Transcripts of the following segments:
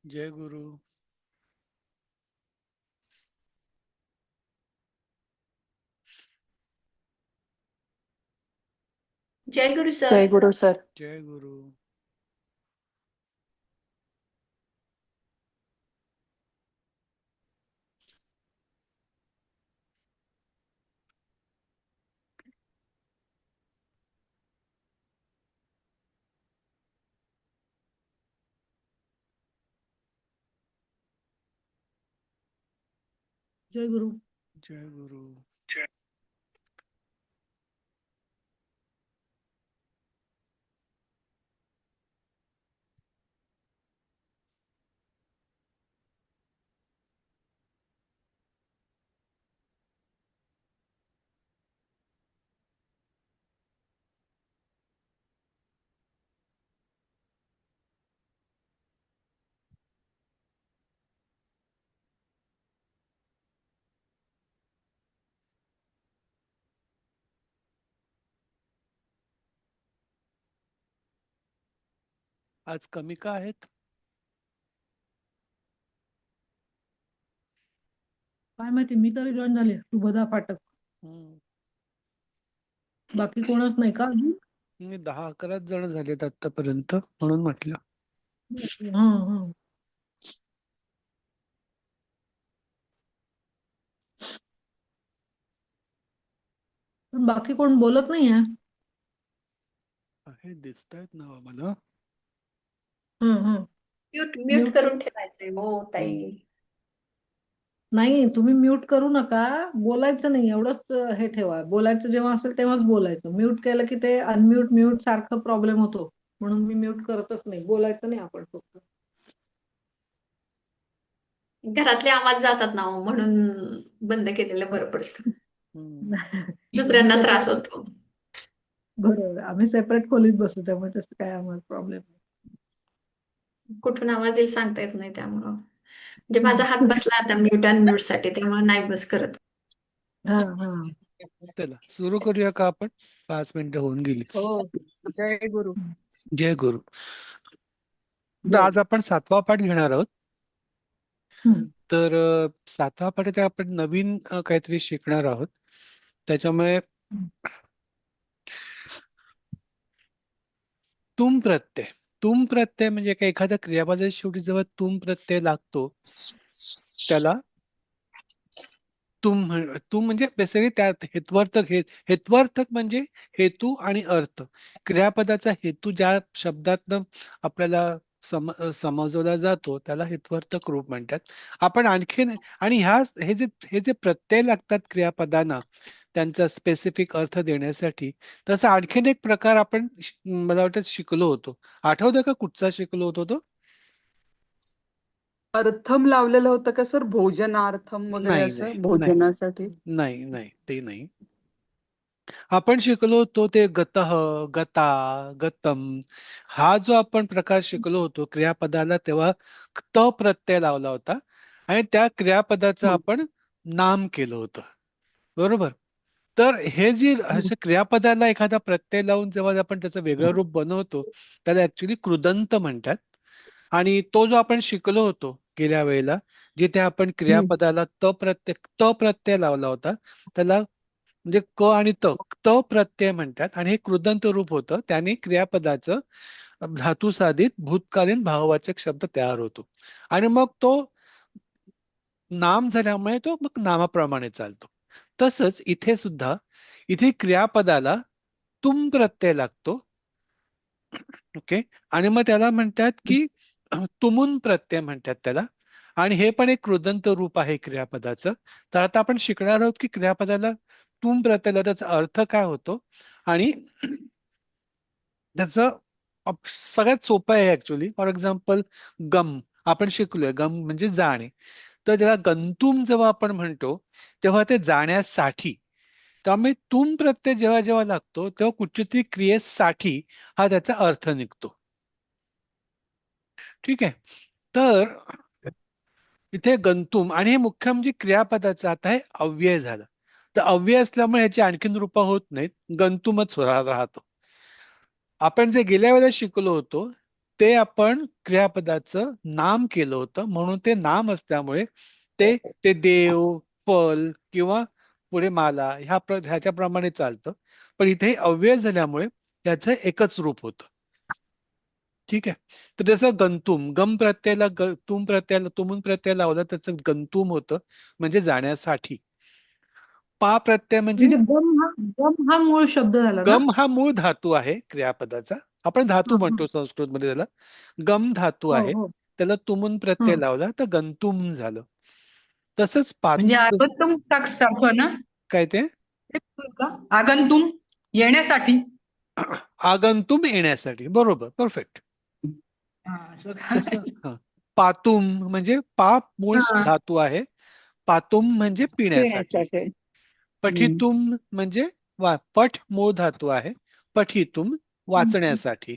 जय गुरु. जय गुरु जय sir. गुरु sir. जय गुरु. जय गुरु. जय गुरु. आज कमी का आहेत? काय माहिती, मी तरी जॉईन झाले. शुभदा फाटक. हम्म. बाकी कोणच नाही का अजून? 10-11 जण झालेत आतापर्यंत, म्हणून म्हटलं. हा हा. पण बाकी कोण बोलत नाहीये. आहे, दिसतायत ना मला. हम्म. Mute mute mute. करून ठेवायचंय हो ताई. हम्म. नाही, तुम्ही म्यूट करू नका. बोलायचं नाही एवढंच हे ठेवा. बोलायचं जेव्हा असेल तेव्हाच बोलायचं. म्यूट केलं की ते अनम्यूट म्यूट सारखं प्रॉब्लेम होतो. म्हणून मी म्यूट करतच नाही. बोलायचं नाही आपण फक्त. घरातले आवाज जातात ना हो, म्हणून बंद केलेलं बरं पडतं. हम्म. आम्ही दुसऱ्यांना त्रास सेपरेट. होतो. बरोबर, आम्ही सेपरेट खोलीत बसतो त्यामुळे तसं काय आम्हाला प्रॉब्लेम कुठून आवाज येईल सांगता येत नाही त्यामुळं. म्हणजे माझा हात नाही. बसला आता म्यूट अनम्यूट साठी, त्यामुळे नाही बस करत. हा हा. चला सुरू करूया का आपण? 5 मिनिटं होऊन गेली. हो. जय गुरु. जय गुरु. तर जय. आज आपण 7वा पाठ घेणार आहोत. हम्म. तर 7वा पाठात आपण नवीन काहीतरी शिकणार आहोत. त्याच्यामुळे तुम प्रत्यय. तुम प्रत्यय म्हणजे काय, एखाद्या क्रियापदाच्या शेवटी जेव्हा तुम प्रत्यय लागतो त्याला तुम म्हणजे बेसिकली त्यात हेत्वार्थक, हेत्वार्थक म्हणजे हेतू आणि अर्थ. क्रियापदाचा हेतू ज्या शब्दातनं आपल्याला समजवला जातो त्याला हेत्वार्थक रूप म्हणतात. आपण आणखीन, आणि हे जे प्रत्यय लागतात क्रियापदांना त्यांचा स्पेसिफिक अर्थ देण्यासाठी, तसा आणखीन एक प्रकार आपण मला वाटतं शिकलो होतो. आठवतं का कुठचा शिकलो होतो तो? अर्थम लावलेलं होतं का सर? भोजनार्थम वगैरे नाही नाही असं नाही भोजनासाठी. नाही नाही, ते नाही. आपण शिकलो होतो ते गतः, गता, गतम. हा जो आपण प्रकार शिकलो होतो क्रियापदाला, तेव्हा त प्रत्यय लावला होता आणि त्या क्रियापदाचं हं, आपण नाम केलं होतं. बरोबर. तर हे जी हं, अशा क्रियापदाला एखादा प्रत्यय लावून जेव्हा आपण त्याचं वेगळं रूप बनवतो त्याला ऍक्च्युली कृदंत म्हणतात. आणि तो जो आपण शिकलो होतो गेल्या वेळेला, जिथे आपण हं. क्रियापदाला त प्रत्यय लावला होता, त्याला म्हणजे क आणि त प्रत्यय म्हणतात. आणि हे कृदंत रूप होतं. त्याने क्रियापदाचं धातू साधित भूतकालीन भाववाचक शब्द तयार होतो. आणि मग तो नाम झाल्यामुळे तो मग नामाप्रमाणे चालतो. तसंच इथे सुद्धा, इथे क्रियापदाला तुम प्रत्यय लागतो. ओके. आणि मग त्याला म्हणतात की तुमुन प्रत्यय म्हणतात त्याला. आणि हे पण एक कृदंत रूप आहे क्रियापदाचं. तर आता आपण शिकणार आहोत की क्रियापदाला तुम प्रत्यय, त्याचा अर्थ काय होतो. आणि त्याचं सगळ्यात सोपं आहे ऍक्च्युली. फॉर एक्झाम्पल, गम आपण शिकलोय. गम म्हणजे जाणे. तर त्याला गंतुम जेव्हा आपण म्हणतो तेव्हा ते जाण्यासाठी. त्यामुळे तुम प्रत्यय जेव्हा जेव्हा लागतो तेव्हा कुठच्या क्रियेसाठी हा त्याचा अर्थ निघतो. ठीक आहे. तर इथे गंतुम, आणि हे मुख्य म्हणजे क्रियापदाचं आता हे अव्यय झालं. तर अव्यय असल्यामुळे ह्याची आणखीन रूप होत नाहीत, गंतुमच राहतो. आपण जे गेल्या वेळेला शिकलो होतो ते आपण क्रियापदाचं नाम केलं होतं, म्हणून ते नाम असल्यामुळे ते देव, फल किंवा पुढे माला ह्याच्याप्रमाणे चालतं. पण इथे अव्यय झाल्यामुळे त्याचं एकच रूप होतं. ठीक आहे. तर जसं गंतुम, गम प्रत्ययाला तुमून प्रत्यय लावला त्याचं गंतुम होतं, म्हणजे जाण्यासाठी. पा प्रत्यय म्हणजे म्हणजे गम हा मूळ शब्द झाला ना? गम हा मूळ धातू आहे क्रियापदाचा. आपण धातू हा, हा. म्हणतो संस्कृतमध्ये त्याला. गम धातू हो आहे. हो त्याला तुमून प्रत्यय लावला तर गंतुम झालं. तसंच म्हणजे आगंतुम सारखं ना? काय ते ते का आगंतुम येण्यासाठी? आगंतुम येण्यासाठी. बरोबर, परफेक्ट. हा, असं का? तसं पातुम म्हणजे पाप मूळ हा. धातू आहे. पातुम म्हणजे पिण्यासाठी. पिण्यासाठी. पठितुम म्हणजे पठ मूळ धातू आहे. पठितुम वाचण्यासाठी.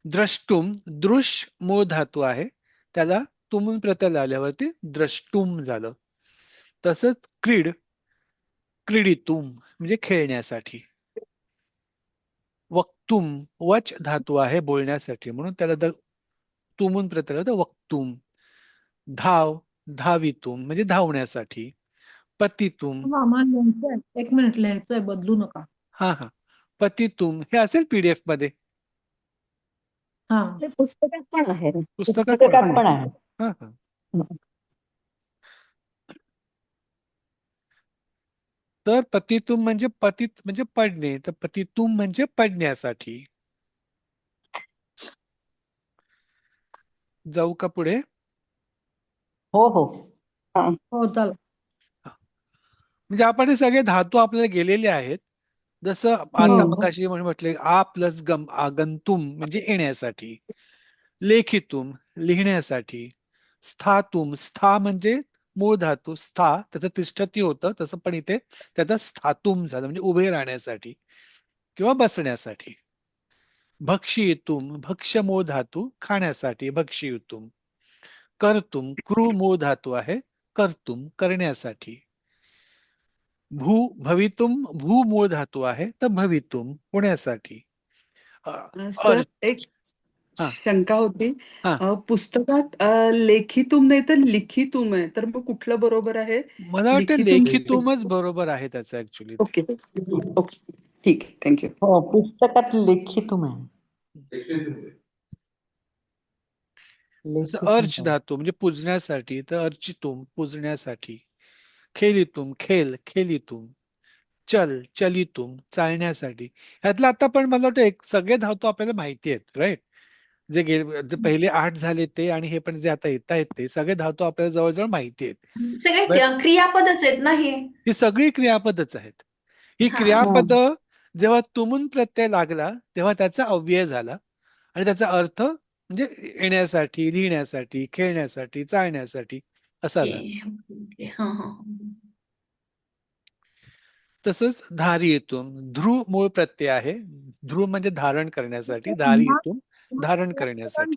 द्रष्टुम दृश मूळ धातू आहे. त्याला तुमून प्रत्यय लावल्यावरती द्रष्टुम झालं. तसंच क्रीडितुम म्हणजे खेळण्यासाठी. वक्तुम वच धातू आहे बोलण्यासाठी, म्हणून त्याला तुमून प्रत्यय लावलं तर वक्तुम. धावितुम म्हणजे धावण्यासाठी. पतितुम आम्हाला लिहायचंय, 1 मिनिट लिहायचंय, बदलू नका. हा पतितुम हे असेल पीडीएफ मध्ये. हा ते पुस्तकात पण आहे. पुस्तकात पुस्तकात पण आहे. हा. तर पतितुम म्हणजे पतित म्हणजे पडणे, तर पतितुम म्हणजे पडण्यासाठी. जाऊ का पुढे? हो हो. हो चला. म्हणजे आपण हे सगळे धातू आपल्याला गेलेले आहेत. जसं आता हो. मगाशी म्हटले आ प्लस गम आगंतुम म्हणजे येण्यासाठी. लेखितुम लिहिण्यासाठी. स्थातुम स्था म्हणजे मूळ धातू स्था, त्याचं तिष्ठती होतं, तसं पण इथे त्याचा स्थातुम झालं म्हणजे उभे राहण्यासाठी किंवा बसण्यासाठी. भक्षितुम भक्ष्य मूळ धातू खाण्यासाठी भक्षितुम. कर्तुम क्रू मूळ धातू आहे कर्तुम करण्यासाठी. भवितुम भू मूळ धातू आहे तर भवितुम होण्यासाठी. सर एक हा शंका होती. हा पुस्तकात लेखितुम नाही तर लिखितुम आहे, तर मग कुठलं बरोबर आहे? मला वाटतं लिखितुम. लेखितुमच बरोबर आहे त्याचं ऍक्च्युली. ओके ओके ठीक आहे, थँक्यू. हो, पुस्तकात लिखितुम आहे. जसं लिखितुम अर्च आहे. धातू म्हणजे पूजण्यासाठी, तर अर्चितुम पूजण्यासाठी. खेलितुम खेलितुम. चलितुम चालण्यासाठी. ह्यातलं आता पण मला वाटतं सगळे धातू आपल्याला माहिती आहेत, राईट? जे पहिले 8 झाले ते आणि हे पण जे आता येत आहेत ते सगळे धातू आपल्याला जवळजवळ माहिती आहेत. सगळे क्रियापदच आहेत ना हे? ही सगळी क्रियापदच आहेत. ही हा. क्रियापद जेव्हा तुमून प्रत्यय लागला तेव्हा त्याचा अव्यय झाला आणि त्याचा अर्थ म्हणजे येण्यासाठी, लिहिण्यासाठी, खेळण्यासाठी, चालण्यासाठी असा झाला. ओके. हा हा. तसंच धारियेतून ध्रुव मूळ प्रत्यय आहे. ध्रुव म्हणजे धारण करण्यासाठी, धारियेतून धारण करण्यासाठी.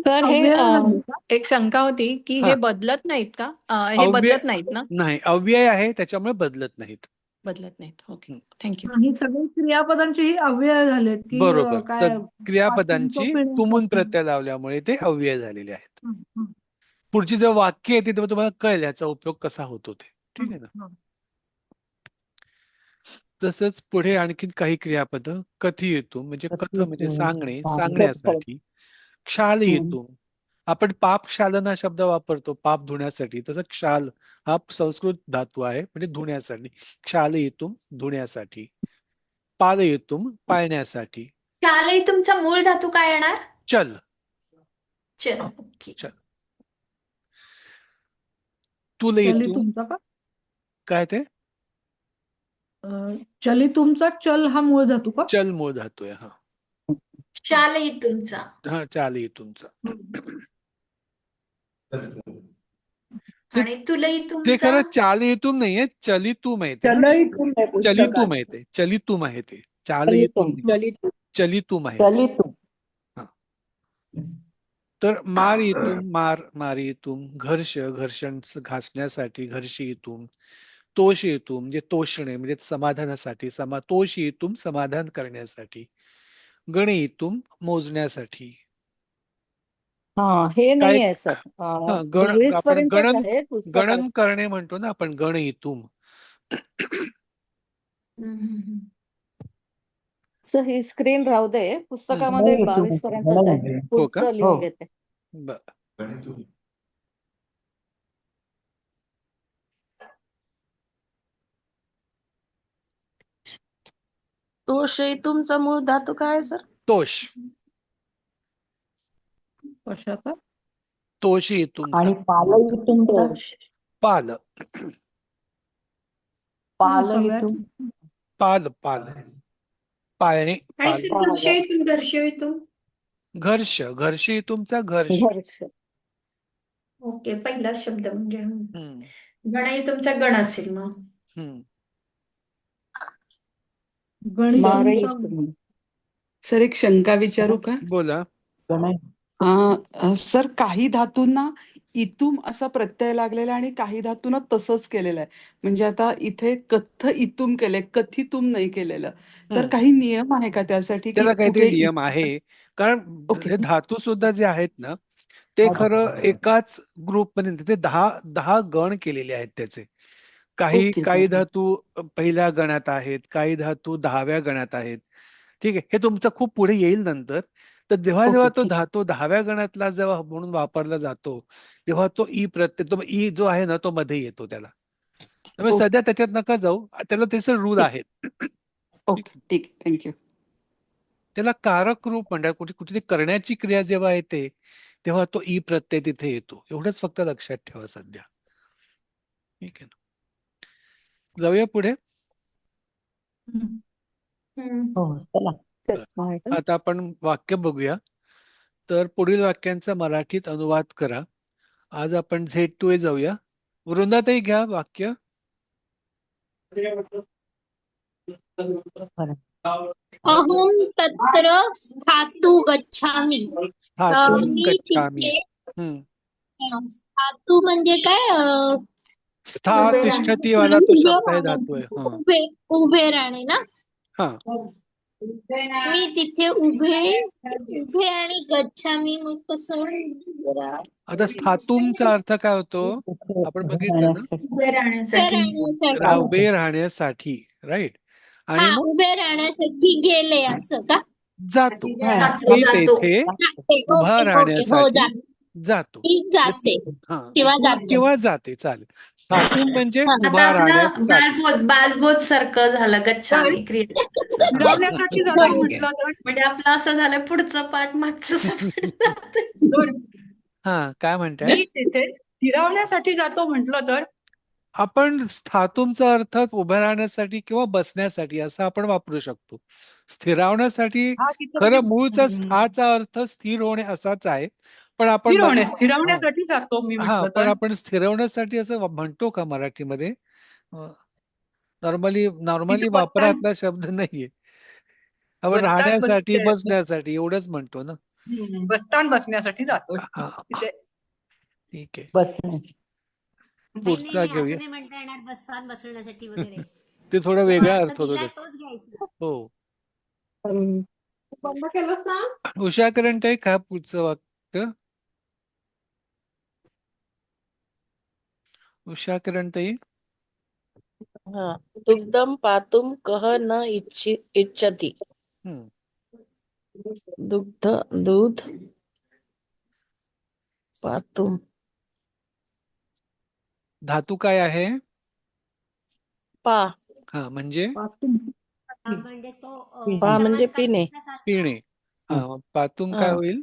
सर हे अव्यय झाले का? एक शंका होती की हा. हे बदलत नाहीत का? हे अव्यय बदलत नाहीत ना? नाही, अव्यय आहे त्याच्यामुळे बदलत नाहीत. बदलत नाहीत. ओके, हं. थँक्यू. ही सगळी क्रियापदांची ही अव्यय झालेत की बरोबर. काय क्रियापदांची वाचन तो तुमून पिण्यासाठी. प्रत्यय लावल्यामुळे ते अव्यय झालेले आहेत. हं, हं, पुढची जेव्हा वाक्य येते तेव्हा तुम्हाला कळेल याचा उपयोग कसा होतो ते. ठीक आहे ना? हं. तसंच पुढे आणखीन काही क्रियापद. कथियेतुम म्हणजे कथ म्हणजे सांगणे, सांगण्यासाठी. क्षालयितुम आपण पाप क्षालन हा शब्द वापरतो पाप धुण्यासाठी, तसं क्षाल हा संस्कृत धातू आहे म्हणजे धुण्यासाठी. क्षालयितुम धुण्यासाठी. पालयितुम पाळण्यासाठी. शालेय तुमचा मूळ धातू काय येणार? चल चल. ओके. चल. तुलयितुम चलितुमचा का? काय ते चलितुमचा चल हा मूळ धातू का? चल मूळ धातू आहे. हा शालेय तुमचा. हा चालयितुमचा. ते आणि तुलई ते तुमचा. खरं चालयितुम नाहीये, चलितुम आहे ते. चलइतुम आहे पुस्तकात. चलितुम आहे ते. चलितुम आहे ते. चालयितुम नाही. चलितुम. चलितुम आहे. चलितुम. तर मारियितुम घर्षण घासण्यासाठी घर्षयितुम. तोषयितुम म्हणजे तोषणे म्हणजे समाधानासाठी तोषयितुम समाधान करण्यासाठी. गणयितुम मोजण्यासाठी. हा हे काय नाही आहे सर. हा गण आपण 22 पर्यंतच गणन आहे पुस्तकात. गणन करणे म्हणतो ना आपण गणयितुम. सर ही स्क्रीन राहू दे, पुस्तकामध्ये 22 पर्यंतच आहे. हो का? पुढचं लिहून घेते. बर. तुमचा मूळ धातू काय आहे सर? तोष. कशाचा? तोषयितुमचा आणि पालयितुमचा पाल पालयितुम पाल पाळणे आणि पाल सर घर्षयुतून घर्षयितुमचा घर्ष. घर्ष. ओके, पहिला शब्द म्हणजे हम्म, गणयुतुमचा गण असेल मग. हम्म. गणित मारयितुम. सर एक शंका विचारू का? बोला. सर काही धातूंना इतुम असा प्रत्यय लागलेला आणि काही धातूंना तसंच केलेलं आहे. म्हणजे आता इथे कथ इतुम केलंय, कथितुम नाही केलेलं. तर हम्म. काही नियम आहे का त्यासाठी, की त्याला काहीतरी कुठे नियम आहे. कारण ओके. हे धातू सुद्धा जे आहेत ना ते खरं एकाच ग्रुप पर्यंत ते 10 गण केलेले आहेत त्याचे. ओके, काही बरं. धातू पहिल्या गणात आहेत, काही धातू 10व्या गणात आहेत. ठीक आहे, हे तुमचं खूप पुढे येईल नंतर. तर जेव्हा ओके, जेव्हा तो ठीक. धातू 10व्या गणातला जेव्हा म्हणून वापरला जातो तेव्हा तो ई प्रत्यय, तो ई जो आहे ना तो मध्ये येतो त्याला. त्यामुळे ओके. सध्या त्याच्यात नका जाऊ, त्याला त्याचे रूल ठीक. आहेत. ओके, ठीक आहे. थँक्यू. त्याला कारक रूप म्हणतात. कुठे करण्याची क्रिया जेव्हा येते तेव्हा तो ई प्रत्यय तिथे येतो. एवढंच फक्त लक्षात ठेवा सध्या. ठीक आहे ना, जाऊया पुढे. हो चला. बरं. आता आपण वाक्य बघूया. तर पुढील वाक्यांचा मराठीत अनुवाद करा. आज आपण Z2A जाऊया. वृंदाताई घ्या वाक्य. अहं तत्र स्थातु गच्छामि. स्थातुं मी गच्छामि. तिथे स्थातु म्हणजे काय? स्था उभे तिष्ठती वाला तो उभे शब्द आहे, राहणे. धातू आहे. हा उभे उभे राहणे ना. हा मी तिथे उभे आणि गच्छामी मग कसं जरा आता स्थातुमचा अर्थ काय होतो आपण बघितलं ना, उभे राहण्यासाठी. उभे राहण्यासाठी. राईट. आणि हा, मग उभे राहण्यासाठी गेले असं का? जातो. जातो, मी जातो. तेथे जाते. उभा ओके, हो राहण्यासाठी जाते. जातो. ती जाते हा किंवा जाते. किंवा जाते. चालेल. स्थातुम म्हणजे हा. आता उभा आपलं राहण्यासाठी. बालबोध सारखं झालं गच्छामी क्रिया. फिरवण्यासाठी जातो हो. म्हटलं तर म्हणजे आपलं असं झालं पुढचं पाठ मागचं सगळं. तर हा काय म्हणताय? मी तिथे फिरवण्यासाठी जातो म्हटलं तर आपण स्थातुमचा अर्थ उभं राहण्यासाठी किंवा बसण्यासाठी असं आपण वापरू शकतो. स्थिरावण्यासाठी हा तिथं खरं मूळचा स्थाचा अर्थ स्थिर होणे असाच आहे. पण आपण स्थिरवण्यासाठी जातो मी हा म्हटलं पण तर आपण स्थिरवण्यासाठी असं म्हणतो का मराठीमध्ये? नॉर्मली वापरातला शब्द नाहीये. आपण राहण्यासाठी बसण्यासाठी एवढंच म्हणतो ना. बसण्यासाठी जातो हा, तिथे. ठीक आहे. बसणे. पुढचा असं घेऊया. नाही म्हणता येणार बसण्यासाठी वगैरे. ते थोडा जो वेगळा अर्थ अर्थ होतो दिलाय त्याचा. तोच घ्यायचा. हो. बंद केलंस ना? उषा करंटाई का पुढचं वाक्य? उषा करंटाई. दुग्धम पातुम कह न इच्छति. दूध पातुम. धातू काय आहे? पा. हा म्हणजे म्हणजे तो पा म्हणजे पिणे. पिणे. हा पातुम काय होईल?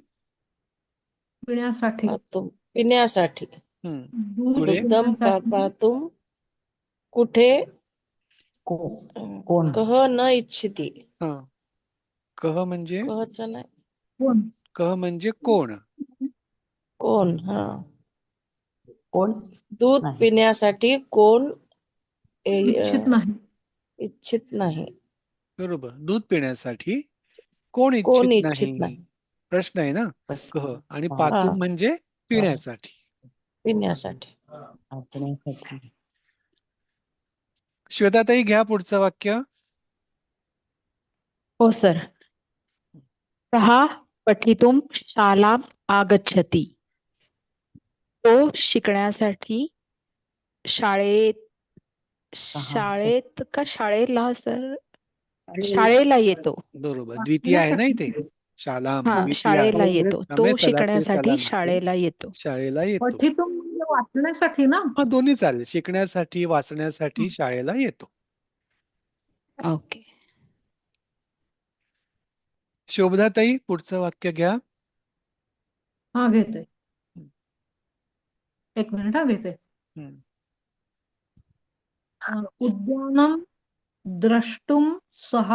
पिण्यासाठी. पातुम पिण्यासाठी. पुढे दुग्धम पातुम कुठे कोण? कह न इच्छिती. हा कह म्हणजे कहच नाही. कह म्हणजे कोण? कोण. हा कोण? दूध नाही. पिण्यासाठी कोण इच्छित नाही. बरोबर. दूध पिण्यासाठी कोण कोण इच्छित इच्छित नाही? प्रश्न आहे ना. कह आणि हा. पातुम म्हणजे पिण्यासाठी. पिण्यासाठी. श्वेताताई घ्या पुढचं वाक्य. हो सर. सहा पठितुम शालाम आगच्छति. तो शिकण्यासाठी शाळेत शाळेत का शाळेला सर शाळेला येतो. बरोबर. द्वितीय आहे ना इथे. शालाम हा, द्वितीय शाळेला आहे. येतो. त्यामुळे तो सलाटे शिकण्यासाठी सलाम असेल. शाळेला येतो. शाळेला येतो. पठितुम म्हणजे वाचण्यासाठी ना. हा, दोन्ही चालेल. शिकण्यासाठी, वाचण्यासाठी शाळेला येतो. ओके. शोभदाताई, पुढचं वाक्य घ्या. हा, घेते. एक मिनिट, हा घेते. हम्म. उद्यानं द्रष्टुम सः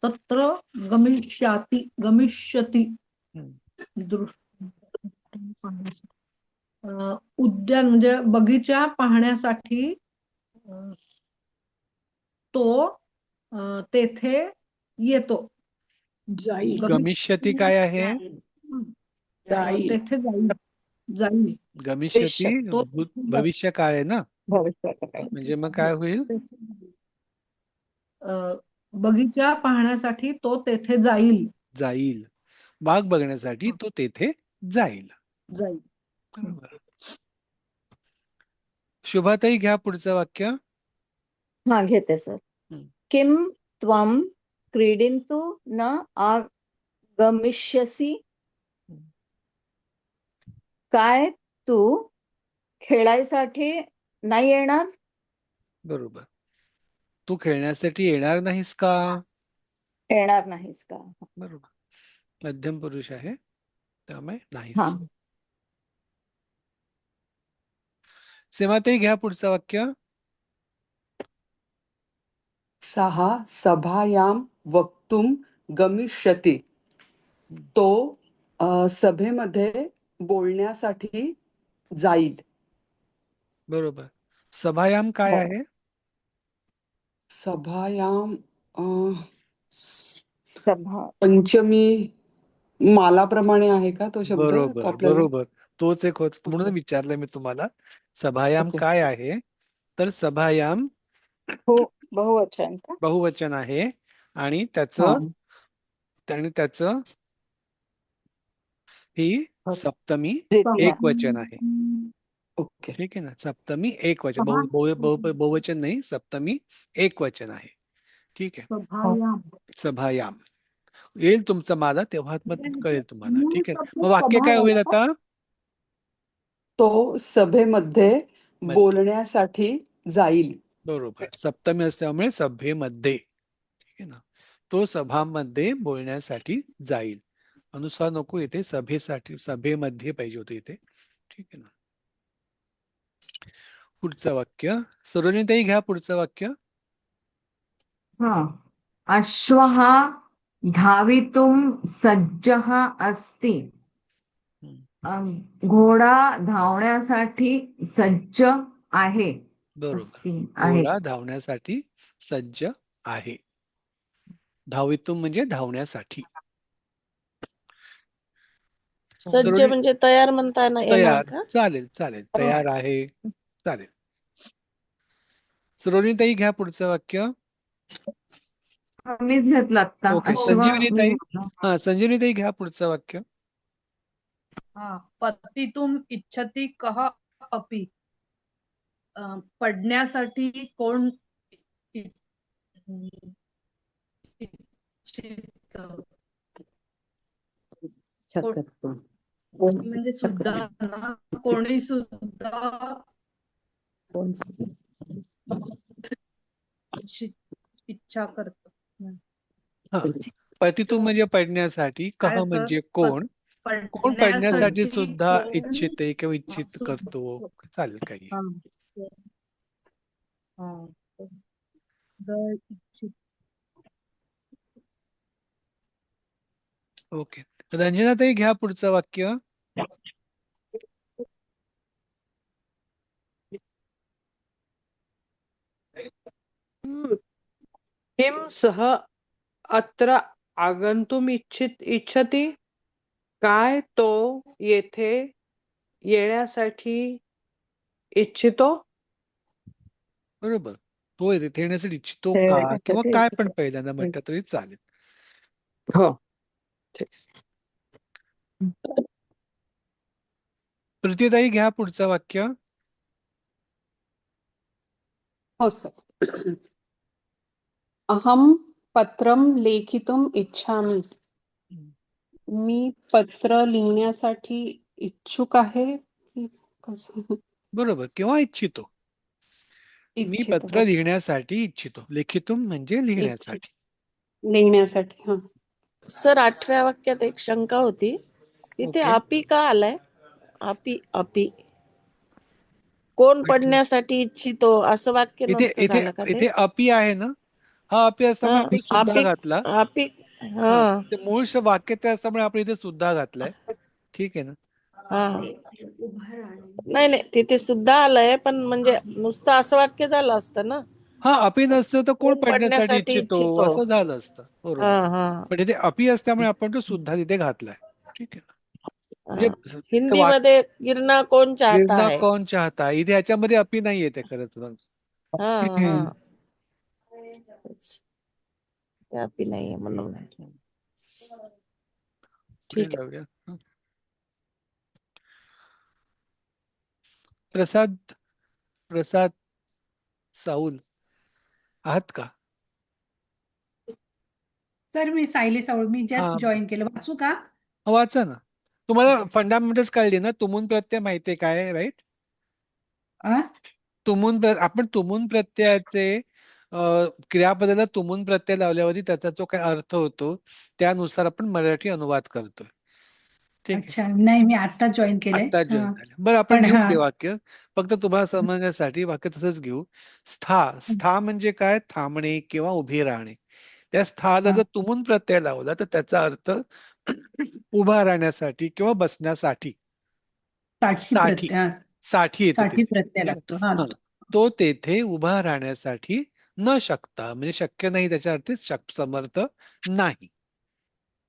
तत्र गमिष्यति. उद्यान म्हणजे बगीचा पाहण्यासाठी तो तेथे येतो. गमिष्यती काय आहे? तेथे जाईल. गमिष्यती तो भविष्य काळ आहे ना. म्हणजे मग काय होईल? बगीचा पाहण्यासाठी तो तेथे जाईल. जाईल. बाग बघण्यासाठी तो तेथे जाईल. बरोबर. शुभाताई, घ्या पुढचं वाक्य. हा, घेते सर. किम त्वम क्रीडिन्तु न आगमिष्यसि. काय तू खेळायसाठी नाही येणार? बरोबर. तू खेळण्यासाठी येणार नाहीस का? येणार नाहीस का? बरोबर. मध्यम पुरुष आहे, त्यामुळे नाहीस. हा. सीमाताई, घ्या पुढचं वाक्य. सः सभायां वक्तुम गमिष्यति. तो सभेमध्ये बोलण्यासाठी जाईल. बरोबर. सभायाम काय आहे? सभायाम सभा पंचमी मालाप्रमाणे आहे का तो शब्द? बरोबर, आपल्याला बरोबर. तोच एक होत, म्हणून विचारलं मी तुम्हाला. सभायाम ओके. काय आहे? तर सभायाम हो, बहुवचन का? बहुवचन आहे आणि हा. त्याचं ही सप्तमी द्वितीय. एक वचन आहे. ओके. ठीक आहे ना. सप्तमी एक वचन, बहुवचन नाही, सप्तमी एक वचन आहे. ठीक आहे. सभायाम येईल तुमचा माला, तेव्हा मग कळेल तुम्हाला. ठीक आहे. मग वाक्य काय होईल आता? तो सभेमध्ये बोलण्यासाठी जाईल. बरोबर. सप्तमी असल्यामुळे सभेमध्ये. ठीक आहे ना. तो सभामध्ये बोलण्यासाठी जाईल. अनुसार नको, इथे सभेसाठी, सभेमध्ये पाहिजे होते इथे. ठीक आहे ना. पुढचं वाक्य. सरोजिनीताई, घ्या पुढचं वाक्य. हा. अश्वः धावितुं सज्जः अस्ति. घोडा धावण्यासाठी सज्ज आहे. बरोबर. घोडा धावण्यासाठी सज्ज आहे. धावितुम म्हणजे धावण्यासाठी. सज्ज म्हणजे तयार म्हणता येणार तयार. का? चालेल, चालेल. तयार आहे. चालेल. सरोजिनीताई, घ्या पुढचं वाक्य. मीच घेतलं आता. ओके. संजीवनीताई, हा, संजीवनीताई, घ्या पुढचं वाक्य. पतितुम इच्छति कः अपि. पडण्यासाठी कोण म्हणजे सुद्धा ना, कोणी सुद्धा इच्छा करतो. पतितुम म्हणजे पडण्यासाठी, कह म्हणजे कोण. कोण पडण्यासाठी सुद्धा इच्छिते किंवा इच्छित करतो. चालेल काही. ओके. रंजनाताई, घ्या पुढचं वाक्य. किम सः अत्र आगन्तुम इच्छति. काय तो येथे येण्यासाठी इच्छितो. बरोबर. तो येथे येण्यासाठी इच्छितो का, किंवा काय पण पहिल्यांदा म्हटलं तरी चालेल. हो. प्रीतीताई घ्या पुढचं वाक्य. हो सर. अहम पत्रम लेखितुम इच्छामि. मी पत्र लिहिण्यासाठी इच्छुक आहे. कसं? बरोबर, किंवा इच्छितो. मी इच्छितो. पत्र लिहिण्यासाठी इच्छितो. लेखितुम म्हणजे लिहिण्यासाठी. लिहिण्यासाठी. हा. सर 8व्या वाक्यात एक शंका होती. इथे ओके. आपी का आलाय? आपी आपी कोण पडण्यासाठी इच्छितो असं वाक्य इथे नसतं इथे झालं का ते? इथे अपी आहे ना, हा अपी असल्यामुळे हा, आपण सुद्धा आपी घातला. आपी हा, हा ते मूळ वाक्य ते असल्यामुळे आपण इथे सुद्धा घातलाय. ठीक आहे ना. हा. नाही नाही तिथे सुद्धा आलंय, पण म्हणजे नुसतं असं वाक्य झालं असतं ना. हा, अपी नसतं तर कोण कोण पडण्यासाठी पडण्यासाठी इच्छितो इच्छितो. असं झालं असतं. हा बरोबर. हा पण इथे अपी असल्यामुळे आपण तो सुद्धा तिथे घातलाय. ठीक आहे ना. म्हणजे हिंदी मध्ये गिरना कौन चाहता गिरना है. कौन चाहता, इथे याच्यामध्ये अपी नाही येते खरंच. हा हा ते आपी नाहीये म्हणून. पुढे ठीक आहे. जाऊया. प्रसाद प्रसाद साऊल आहात का? सर मी सायली सावळ, मी हा, जस्ट जॉईन केलं. वाचू का? वाचा ना. तुम्हाला फंडामेंटल्स कळली ना? तुमून प्रत्यय माहितीये काय, राईट? आपण तुमून प्रत्ययाचे क्रियापदाला तुमून प्रत्यय लावल्यावरती त्याचा जो काय अर्थ होतो त्यानुसार आपण मराठी अनुवाद करतोय. ठीक आहे. अच्छा, नाही मी आता जॉईन केलंय. आता जॉईन हा. झाले. बरं, आपण पण घेऊ हा ते वाक्य. फक्त तुम्हाला समजण्यासाठी वाक्य तसंच घेऊ. स्था म्हणजे काय? थांबणे किंवा उभे राहणे. त्या स्थाला जर तुमून प्रत्यय लावला तर त्याचा अर्थ उभा राहण्यासाठी किंवा बसण्यासाठी. साठी साठी प्रत्यय. साठी येतं साठी तिथे. प्रत्यय लागतो. हा. हा, तो तेथे उभा राहण्यासाठी न शकता, म्हणजे शक्य नाही, त्याच्या अर्थी समर्थ नाही.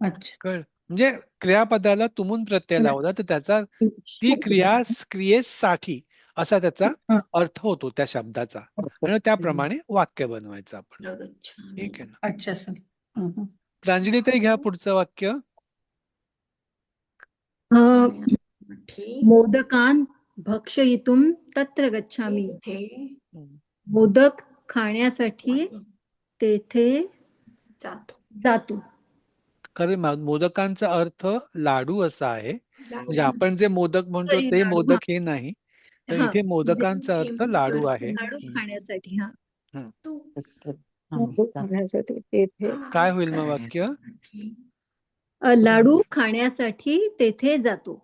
अच्छा. म्हणजे क्रियापदाला तुमून प्रत्यय लावला तर त्याचा ती क्रियेसाठी असा त्याचा अर्थ होतो त्या शब्दाचा, आणि त्याप्रमाणे वाक्य बनवायचं आपण. ठीक आहे ना. अच्छा सर. प्रांजलीताई घ्या पुढचं वाक्य. मोदकान भक्षयितुम तत्र गच्छामि. मोदक खाण्यासाठी तेथे जातो. कारण मोदकांचा अर्थ लाडू असा आहे. म्हणजे आपण जे मोदक म्हणतो Sorry, ते लाडू. मोदक हे नाही, तर हा, इथे म्हणजे मोदकांचा अर्थ लाडू आहे. लाडू खाण्यासाठी. हा. खाण्यासाठी तेथे काय होईल मग वाक्य? लाडू खाण्यासाठी तेथे जातो.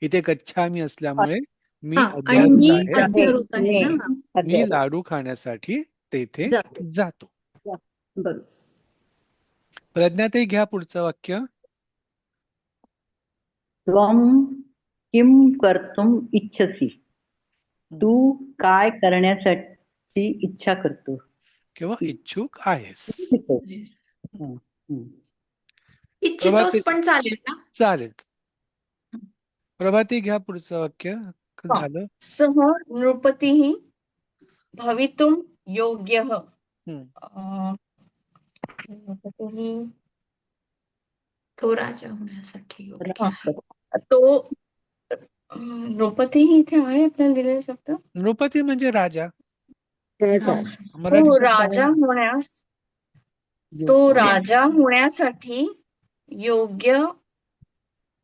इथे गच्छामी असल्यामुळे मी हा, आणि अध्यारोत मी आहे. अध्यारोत आहे ना. मी लाडू खाण्यासाठी तेथे जातो. बरोबर. प्रज्ञाताई घ्या पुढचं वाक्य. त्वं किं कर्तुम इच्छसि. तू काय करण्यासाठी इच्छा करतो किंवा इच्छुक आहेस. इच्छितोस पण चालेल ना? चालेल. प्रभाती घ्या पुढचं वाक्य. झालं. सह नृपतीः भवितुम योग्यः. तो राजा होण्यासाठी योग्य आहे. तो नृपतीः इथे आहे आपल्याला दिलेला शब्द. नृपती म्हणजे राजा. तो राजा होण्यास, तो राजा होण्यासाठी योग्य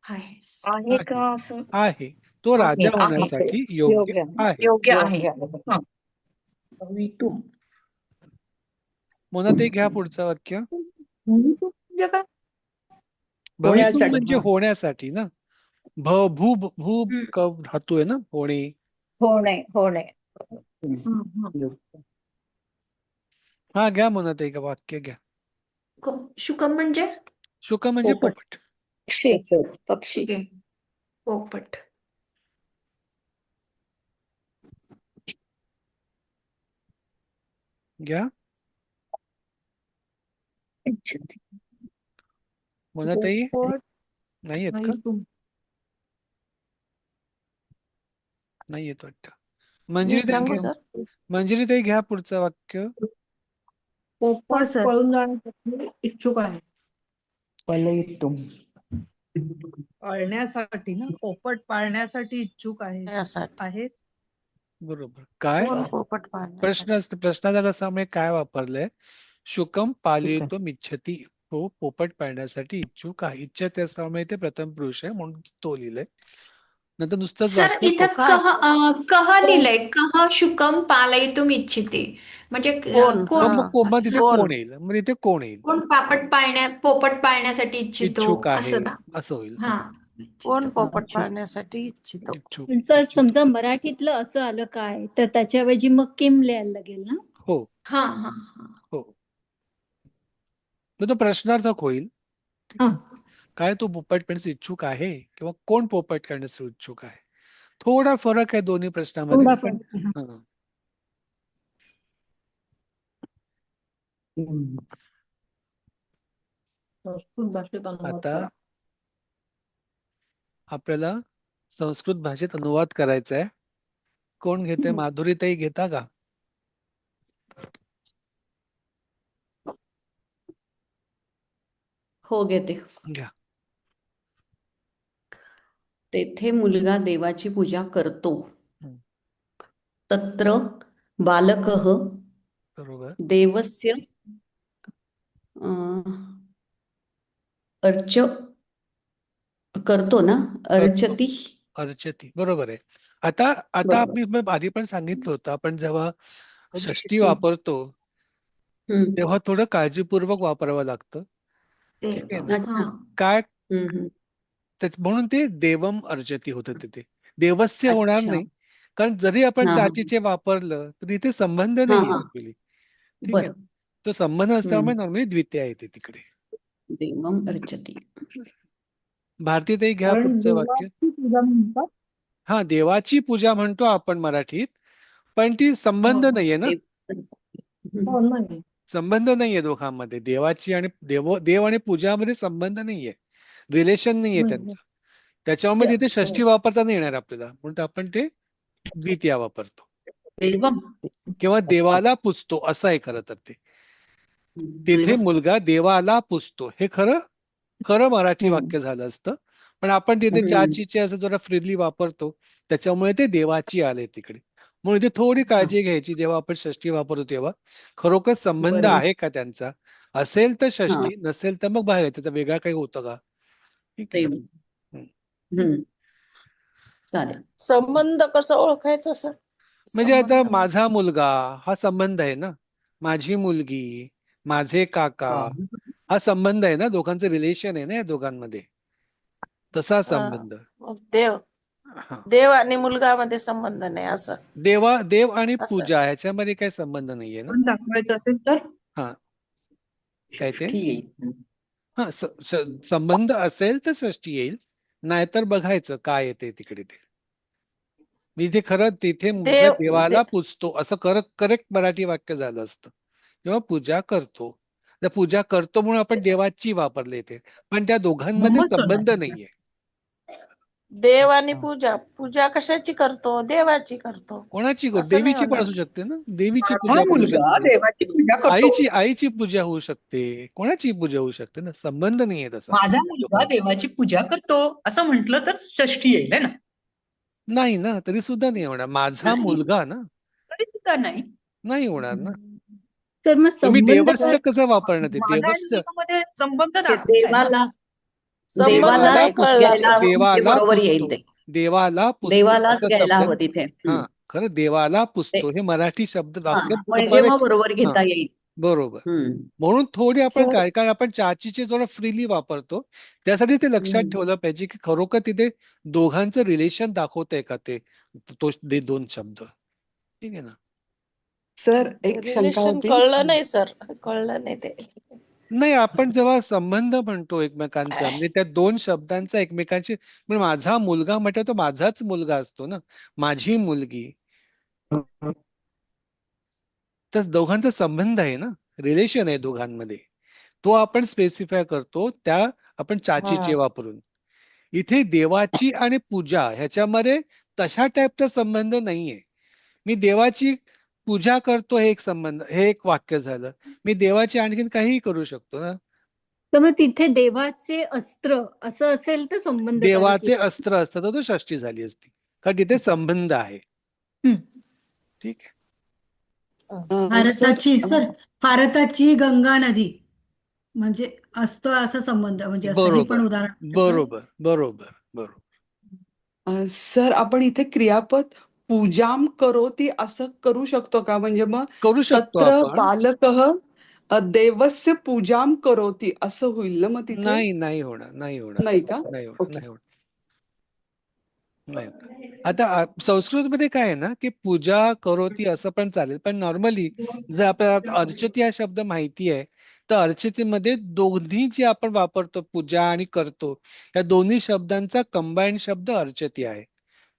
आहे का असं? आहे. तो राजा होण्यासाठी योग्य आहे. योग्य आहे. मोनाताई घ्या पुढचं वाक्य. होण्यासाठी. म्हणजे होण्यासाठी ना. भू भू धातू आहे ना, होणे. होणे. हा, घ्या मोनाताई का वाक्य घ्या. शुकम म्हणजे? शुकम म्हणजे पोपट. पक्षी. पोपट. घ्या मोनाताई. नाही येत का? नाही येत वाटतं. मंजिरीताई घ्या पुढचं वाक्य. पोपट पळून जाण्यासाठी इच्छुक आहे. पलयितुम. पाळण्यासाठी ना, पोपट पाळण्यासाठी इच्छुक आहे. यासाठी आहेत. बरोबर. काय कोण पोपट पाळण्यासाठी प्रश्न असतो, प्रश्नाचा कसा म्हणजे काय वापरलंय? शुकम पालयितुम इच्छती, तो पोपट पाळण्यासाठी इच्छुक आहे. इच्छा असल्यामुळे ते प्रथम पुरुष आहे म्हणून तो लिहिलंय. नंतर नुसतंच सर वाक्य इथं कह लिहिलंय, कह शुकम पालयितुम इच्छिते, म्हणजे कोण कोण मग कोण तिथे कोण कोण येईल? मग तिथे कोण येईल? कोण पोपट पाळण्यासाठी इच्छितो इच्छुक आहे असं ना. असं होईल. हा कोण पोपट पाळण्यासाठी इच्छितो. इच्छुक. पण सर समजा मराठीतलं असं आलं काय तर त्याच्याऐवजी मग किम लिहायला लागेल ना. हो हा हा हा. हो. मग तो प्रश्नार्थक होईल. ठीक आहे. काय तो पोपट पाळण्यास इच्छुक आहे किंवा कोण पोपट करण्यास इच्छुक आहे? थोडा फरक आहे दोन्ही प्रश्नामध्ये. थोडा पण फरक आहे, हा. हा. संस्कृत भाषेत अनुवाद आता करा. आपल्याला संस्कृत भाषेत अनुवाद करायचा आहे. कोण घेते? माधुरीताई घेता का? हो घेते. घ्या. तेथे मुलगा देवाची पूजा करतो. हम्म. तत्र बालकः बरोबर. देवस्य अर्च करतो ना, अर्चती. अर्चती बरोबर आहे. आता बरोबर. आपण आधी पण सांगितलं होतं, आपण जेव्हा षष्टी वापरतो तेव्हा थोडं काळजीपूर्वक वापरावं लागतं. ठीक आहे ना? अच्छा. काय हम्म. म्हणून ते देवम अर्चती होतं तिथे. देवस्य होणार अच्छा. नाही, कारण जरी आपण हा, हा. चाचीचे वापरलं तरी इथे संबंध हा, नाहीये हा. ऍक्च्युली. ठीक आहे. बरं. तो संबंध असल्यामुळे नॉर्मली द्वितीय येते तिकडे. देवम अर्चती. भारतीताई घ्या कारण पुढचं वाक्य. देवाची पूजा म्हणतात. हा, देवाची पूजा म्हणतो आपण मराठीत, पण ती संबंध नाहीये ना. हो नाही. संबंध नाहीये दोघांमध्ये. देवाची आणि देव आणि पूजामध्ये संबंध नाहीये, रिलेशन नाहीये त्यांचं. त्याच्यामुळे तिथे षष्ठी वापरता नाही येणार आपल्याला, म्हणून आपण ते द्वितीया वापरतो. देवम किंवा देवाला पुजतो असं आहे खरं तर ते. तिथे मुलगा देवाला पुजतो हे खरं मराठी वाक्य झालं असतं, पण आपण तिथे चाचीचे असं जरा फ्रीली वापरतो, त्याच्यामुळे ते देवाची आले तिकडे. म्हणून इथे थोडी काळजी घ्यायची जेव्हा आपण षष्ठी वापरतो तेव्हा खरोखर संबंध बरोबर. आहे का त्यांचा. असेल तर षष्ठी, नसेल तर मग बाहेर. त्याचा वेगळा काही होतं का? ठीक आहे. चालेल. संबंध कसं ओळखायचं सर? म्हणजे आता माझा मुलगा हा संबंध आहे ना, माझी मुलगी, माझे काका, हा संबंध आहे ना, दोघांचं रिलेशन आहे ना या दोघांमध्ये, तसा संबंध. मग देव आणि मुलगा मध्ये संबंध नाही असं. देव आणि असं. पूजा ह्याच्यामध्ये काही संबंध नाहीये ना. पण दाखवायचं असेल तर हा, काय ते हा संबंध असेल तर षष्टी येईल, नाहीतर बघायचं काय येते तिकडे ते. मी इथे खरं तिथे देवाला पूजतो असं करेक्ट मराठी वाक्य झालं असतं, किंवा पूजा करतो. तर पूजा करतो म्हणून आपण देवाची वापरले इथे, पण त्या दोघांमध्ये संबंध नाहीये. देव आणि पूजा कशाची करतो? देवाची करतो. कोणाची असं नाही देवीची पण होणार. असू शकते ना. देवीची माझा पूजा करू मुलगा शकते, देवाची पूजा करतो. आईची पूजा होऊ शकते, कोणाची पूजा होऊ शकते ना. संबंध नाहीये तसा. माझा मुलगा देवाची पूजा करतो असं म्हटलं तर षष्ठी येईल है ना. नाही ना, तरी सुद्धा नाही होणार. माझा मुलगा ना, तरी सुद्धा नाही होणार ना. तर मग तुम्ही संबंध देवस्य कसं वापरणार? ते माझा आणि देवस्य मुलगामध्ये संबंध दाखवलाय ना. देवाला संबंध नाही कळला. देवाला बरोबर येईल पुजतो, ते. देवाला पुजतो देवालाच असा घ्यायला शब्द. हवं तिथे. हा, खरं देवाला पुजतो हे मराठी शब्द वाक्य म्हणजे मग बरोबर घेता हा, येईल. बरोबर. म्हणून थोडी आपण काय कारण आपण चाचीचे जरा फ्रीली वापरतो, त्यासाठी ते लक्षात ठेवलं पाहिजे की खरोखर तिथे दोघांचं रिलेशन दाखवतंय का ते दोन शब्द. ठीक आहे ना. सर एक शंका रिलेशन होती. कळलं नाही सर, कळलं नाही ते. नाही, आपण जेव्हा संबंध म्हणतो एकमेकांचा, म्हणजे त्या दोन शब्दांचा एकमेकांची, म्हणजे माझा मुलगा म्हटलं तर माझाच मुलगा असतो ना, माझी मुलगी, तर दोघांचा संबंध आहे ना, रिलेशन आहे दोघांमध्ये, तो आपण स्पेसिफाय करतो त्या आपण चाचीचे वापरून. इथे देवाची आणि पूजा ह्याच्यामध्ये तशा टाईपचा संबंध नाहीये. मी देवाची पूजा करतो हे एक संबंध, हे एक वाक्य झालं. मी देवाची आणखीन काहीही करू शकतो ना. तर मग तिथे देवाचे अस्त्र असं असेल तर संबंध देवाचे अस्त्र असतं तर तो षष्टी झाली असती, कारण तिथे संबंध आहे. ठीक आहे. भारताची गंगा नदी म्हणजे असतो असा संबंध, म्हणजे असंही पण उदाहरण. सर आपण इथे क्रियापद पूजाम करोती असं करू शकतो का? म्हणजे मग करू शकतो तत्र आपण. बालकः देवस्य पूजाम करोती असं होईल ना मग तिथे? नाही होणार. नाही का? नाही होणार. आता संस्कृतमध्ये काय आहे ना, की पूजा करोती असं पण चालेल, पण नॉर्मली जर आपल्याला अर्चती हा शब्द माहिती आहे तर अर्चतीमध्ये दोन्ही जे आपण वापरतो पूजा आणि करतो या दोन्ही शब्दांचा कंबाईंड शब्द अर्चती आहे,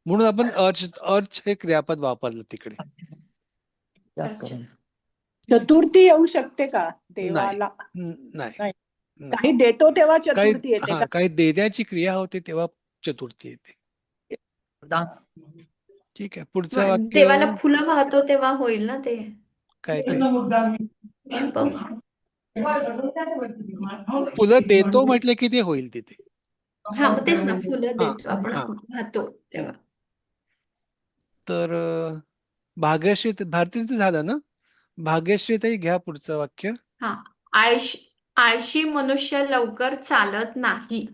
म्हणून आपण अर्च हे क्रियापद वापरलं तिकडे. चतुर्थी येऊ शकते का देवाला? नाही. काही देतो तेव्हा चतुर्थी येते का? काही देण्याची क्रिया होते तेव्हा चतुर्थी येते. ठीक आहे. पुढचं वाक्य. देवाला फुलं वाहतो तेव्हा होईल ना ते? काय ते फुलं देतो म्हटलं की ते होईल तिथे. हा मग तेच ना, फुलं देतो आपण वाहतो तेव्हा. तर भाग्यश्री भारतीचं झालं ना. भाग्यश्रीताई घ्या पुढचं वाक्य. हा, आळशी मनुष्य लवकर चालत नाही.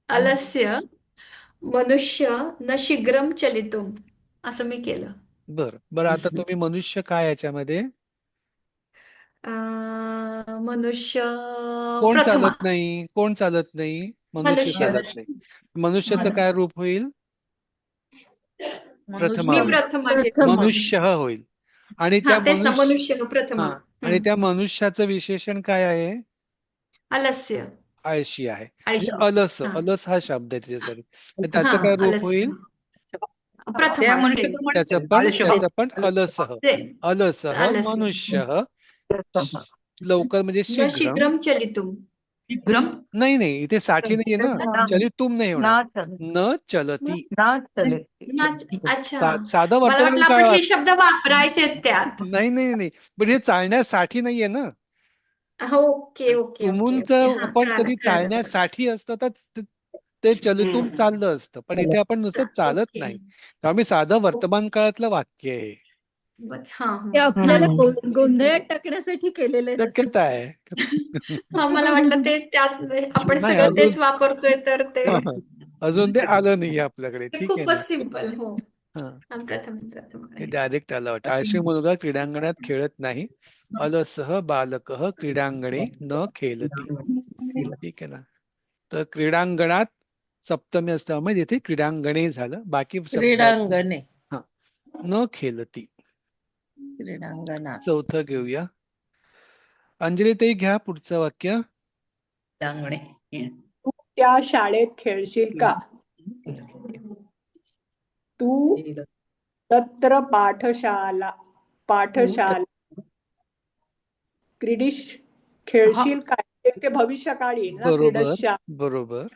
अलस्य मनुष्य न शीघ्रम चलितुम असं मी केलं. बरं आता तुम्ही मनुष्य काय याच्यामध्ये? मनुष्य कोण प्रथमा. चालत नाही? मनुष्य चालत नाही. मनुष्याचं काय रूप होईल? प्रथमा. मनुष्य होईल. आणि त्या मनुष्याचं विशेषण काय आहे? अलस्य. आळशी आहे. अलस हा शब्द आहे त्याच्यासाठी. त्याचं काय रूप होईल? त्याचं पण अलसः मनुष्य. लवकर म्हणजे शीघ्रम. नाही इथे साठी नाहीये ना. चलितुम नाही होणार. न चलती. साधं वर्तमान काळ. हे शब्द वापरायचे त्यात. नाही पण हे चालण्यासाठी नाहीये ना. ओके. तुमचं आपण कधी चालण्यासाठी असतं तर ते चलितुम चाललं असतं, पण इथे आपण नुसतं चालत नाही. त्यामुळे साधं वर्तमान काळातलं वाक्य आहे. ते आपल्याला गोंधळात टाकण्यासाठी केलेलं आहे. शक्यता आहे. मला वाटलं ते त्यात आपण सगळं तेच वापरतोय तर ते अजून ते आलं नाही आपल्याकडे. ठीक आहे. खूपच सिंपल. हो. डायरेक्ट आलं वाटतं. आळशी मुलगा क्रीडांगणात खेळत नाही. अलसः बालकः क्रीडांगणे न खेळती. ठीक आहे ना. तर क्रीडांगणात सप्तमी असल्यामुळे इथे क्रीडांगणे झालं. बाकी क्रीडांगणे न खेळती. क्रीडांगणात. चौथं घेऊया. अंजलीताई घ्या पुढचं वाक्य. तू त्या शाळेत खेळशील का? तू तत्र पाठशाला क्रीडिश खेळशील काय? ते भविष्यकाळी ना. बरोबर.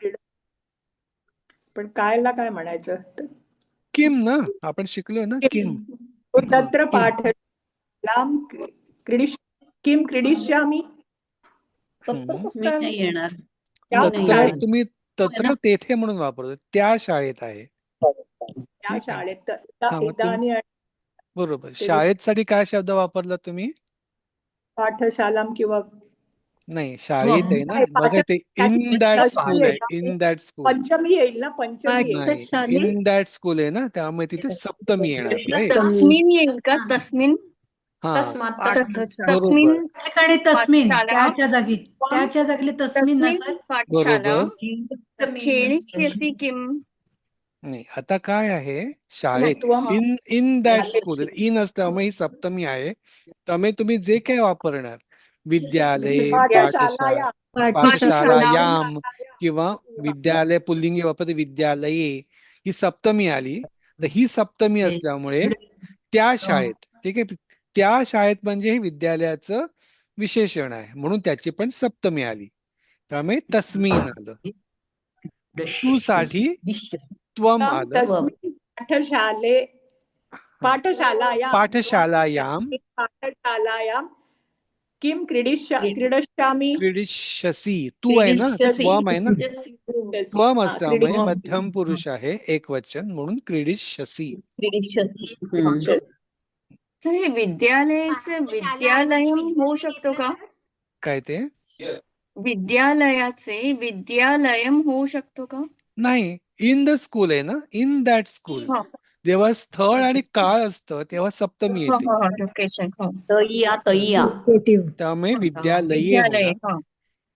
पण कायला काय म्हणायचं? किम ना, आपण शिकलो ना किम. तत्र पाठशालां किम क्रीडिष्यामि. नाही येणार. तुम्ही तत्र तेथे म्हणून वापरतो. त्या शाळेत आहे. त्या शाळेत. बरोबर. शाळेत साठी काय शब्द वापरला तुम्ही? पाठशालां किंवा नाही, शाळेत आहे ना. बघा ते इन दॅट स्कूल आहे. In that school. पंचमी येईल ना. पंचमी इन दॅट स्कूल आहे ना, त्यामुळे तिथे सप्तमी येणार. तस्मिन येईल का? तस्मिन. तस्मिन त्याच्या जागी तस्मिन पाठशाला खेळीष्यसि किम. नाही, आता काय आहे शाळेत इन दॅट स्कूल. इन असल्यामुळे ही सप्तमी आहे. त्यामुळे तुम्ही जे काय वापरणार विद्यालय, पाठशालायाम किंवा विद्यालय पुल्लिंगी वापरते विद्यालये, ही सप्तमी आली. तर ही सप्तमी असल्यामुळे त्या शाळेत. ठीक आहे. त्या शाळेत म्हणजे हे विद्यालयाचं विशेषण आहे, म्हणून त्याची पण सप्तमी आली. त्यामुळे तस्मीन आलं. तू साठी त्वम आलं. पाठशालायाम किम क्रीडिष्यामि क्रीडिष्यसि तू आहे ना, त्वम आहे ना, त्वम असल्यामुळे मध्यम पुरुष आहे, एक वचन, म्हणून क्रीडिष्यसि. तर हे विद्यालयाचं विद्यालयम होऊ शकतो का? काय ते? विद्यालयाचे विद्यालयम होऊ शकतो का? नाही, इन द स्कूल आहे ना, इन दॅट स्कूल. जेव्हा स्थळ आणि काळ असतं तेव्हा सप्तमी येते, त्यामुळे विद्यालये होणार.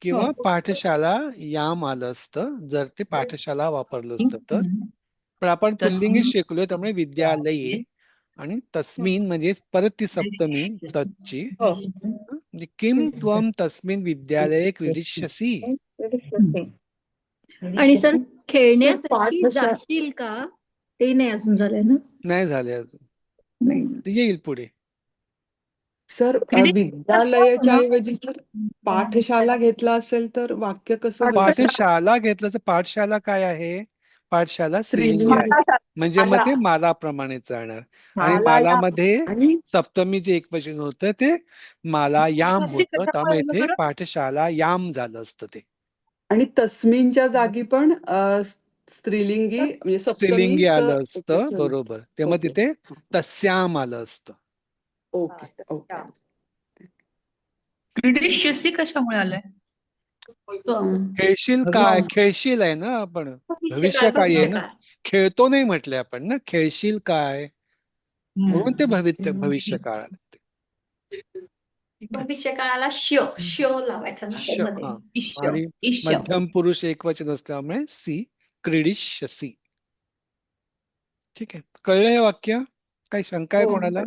किंवा पाठशाला याम आलं असतं जर ते पाठशाला वापरलं असतं तर. पण आपण पुल्लिंगी शिकलोय त्यामुळे विद्यालये आणि तस्मिन म्हणजे परत ती सप्तमी तच्ची. म्हणजे किम त्वम तस्मिन विद्यालये क्रीडिष्यसि. आणि सर खेळण्यासाठी जाशील का ते नाही अजून झालंय ना? नाही झाले अजून, ते येईल पुढे. सर विद्यालयाच्या ऐवजी जर पाठशाला घेतला असेल तर वाक्य कसं होईल? पाठशाला घेतलं तर पाठशाला काय आहे? पाठशाला स्त्रीलिंगी आहे, म्हणजे मग ते मालाप्रमाणे जाणार. आणि मालामध्ये सप्तमीचे एक वचन होतं ते माला याम होतं, त्यामुळे इथे पाठशाला याम झालं असतं ते. आणि तस्मिनच्या जागी पण स्त्रीलिंगी म्हणजे स्त्रीलिंगी आलं सप्तमीचं असतं, वचन. बरोबर. तेव्हा तिथे तस्याम आलं असतं. Okay okay. क्रीडिष्यसि कशामुळे आलंय? खेळशील काय? खेळशील आहे ना, आपण भविष्यकाळी आहे ना, खेळतो नाही म्हटलंय आपण ना, खेळशील काय, म्हणून ते भविष्य काळ आलं. भविष्य काळाला शो लावायचा ना त्यामध्ये. आणि मध्यम पुरुष एक वचन असल्यामुळे सी क्रीडिष्यसि. ठीक आहे, कळलं हे वाक्य? काही शंका आहे कोणाला?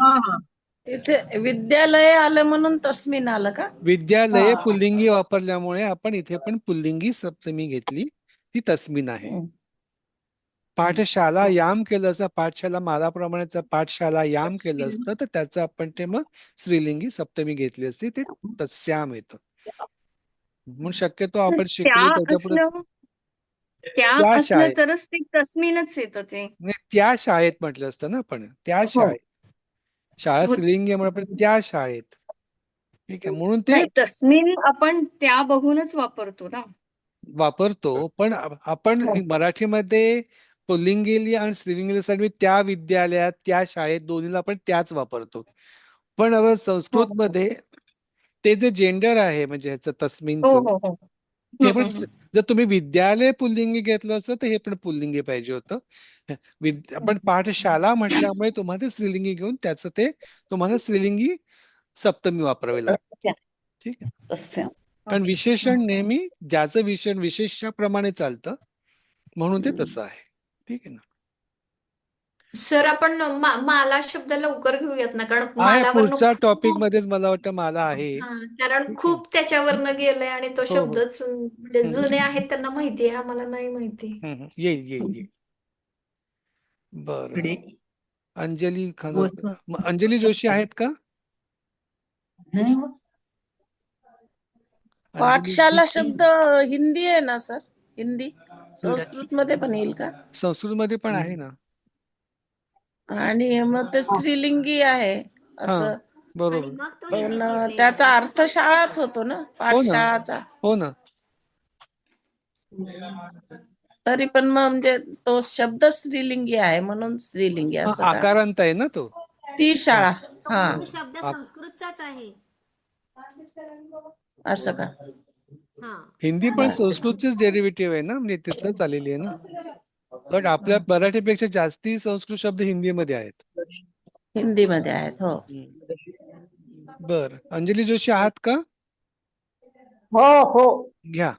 इथे विद्यालय आलं म्हणून तस्मिन आलं का? विद्यालय पुल्लिंगी वापरल्यामुळे आपण इथे पण पुल्लिंगी सप्तमी घेतली, ती तस्मिन आहे. पाठशाला याम केलं असतं, पाठशाला मालाप्रमाणे पाठशाला याम केलं असतं तर त्याचं आपण ते मग स्त्रीलिंगी सप्तमी घेतली असती, ते तस्याम येतं. म्हणून शक्यतो आपण शिकलो त्याच्यापुढे त्या असलं तरच ते तस्मिनच येतं ते. त्या शाळेत म्हटलं असतं ना आपण, त्या शाळेत. शाळा स्त्रीलिंगी आहे म्हणून आपण त्या शाळेत. ठीक आहे, म्हणून ते तस्मिन आपण त्या बघूनच वापरतो ना. वापरतो, पण आपण मराठीमध्ये पुल्लिंगी आणि स्त्रीलिंगी त्या विद्यालयात, त्या शाळेत, दोन्हीला आपण त्याच वापरतो. पण संस्कृत मध्ये ते जे जेंडर आहे म्हणजे ह्याचं तस्मिनचं, ते पण जर तुम्ही विद्यालय पुल्लिंगी घेतलं असतं तर हे पण पुल्लिंगी पाहिजे होतं. आपण पाठशाला म्हटल्यामुळे तुम्हाला स्त्रीलिंगी घेऊन त्याचं ते तुम्हाला स्त्रीलिंगी सप्तमी वापरावी लागते. ठीक आहे, कारण विशेषण नेहमी ज्याचं विशेषण विशेषाप्रमाणे चालतं, म्हणून ते तसं आहे. ठीक आहे ना. सर आपण माला शब्द लवकर घेऊयात ना, कारण आहे मालावरनं पुढच्या टॉपिक मध्येच मला वाटतं मला आहे. कारण खूप त्याच्यावरनं गेलंय आणि तो शब्दच म्हणजे जुने आहेत त्यांना माहिती आहे, आम्हाला नाही माहिती. येईल येईल येईल. बर, अंजली अंजली जोशी आहेत का? पाठशाला शब्द हिंदी आहे ना सर? हिंदी संस्कृत मध्ये पण येईल का? संस्कृत मध्ये पण आहे ना. आणि मग ते स्त्रीलिंगी आहे असं, बरोबर. पण त्याचा अर्थ शाळाच होतो ना, पाठशाळाचा. हो ना. तरी पण मग म्हणजे तो शब्द स्त्रीलिंगी आहे म्हणून स्त्रीलिंगी असं का? आकारांत आहे ना तो, ती शाळा. शब्द संस्कृतचाच आहे असं का? हिंदी पण संस्कृतचेच डेरिव्हेटिव्ह आहे ना, म्हणजे तिथंच आलेली आहे ना. पण आपल्या मराठीपेक्षा जास्ती संस्कृत शब्द हिंदीमध्ये आहेत. हिंदीमध्ये आहेत, हो. बर, अंजली जोशी आहात का? हो हो. घ्या.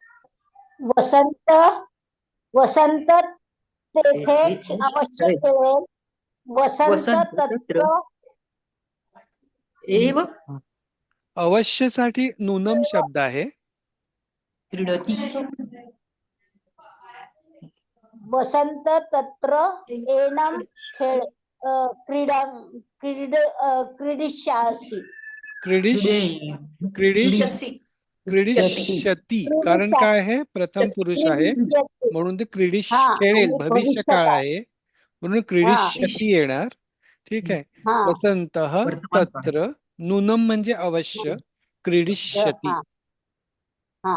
वसंत वसंत तेथे अवश्य खेळेल. वसंत तत्र अवश्यसाठी नूनम शब्द आहे. वसंत तत्र एनम खेळ क्रीडिष्यासि. क्रीडिष्यति, कारण काय आहे? प्रथम पुरुष आहे म्हणून ते क्रीडिश खेळेल, भविष्य काळ आहे म्हणून क्रीडिष्यति येणार. ठीक आहे. वसंत तत्र नूनम म्हणजे अवश्य, क्रीडिष्यति. हा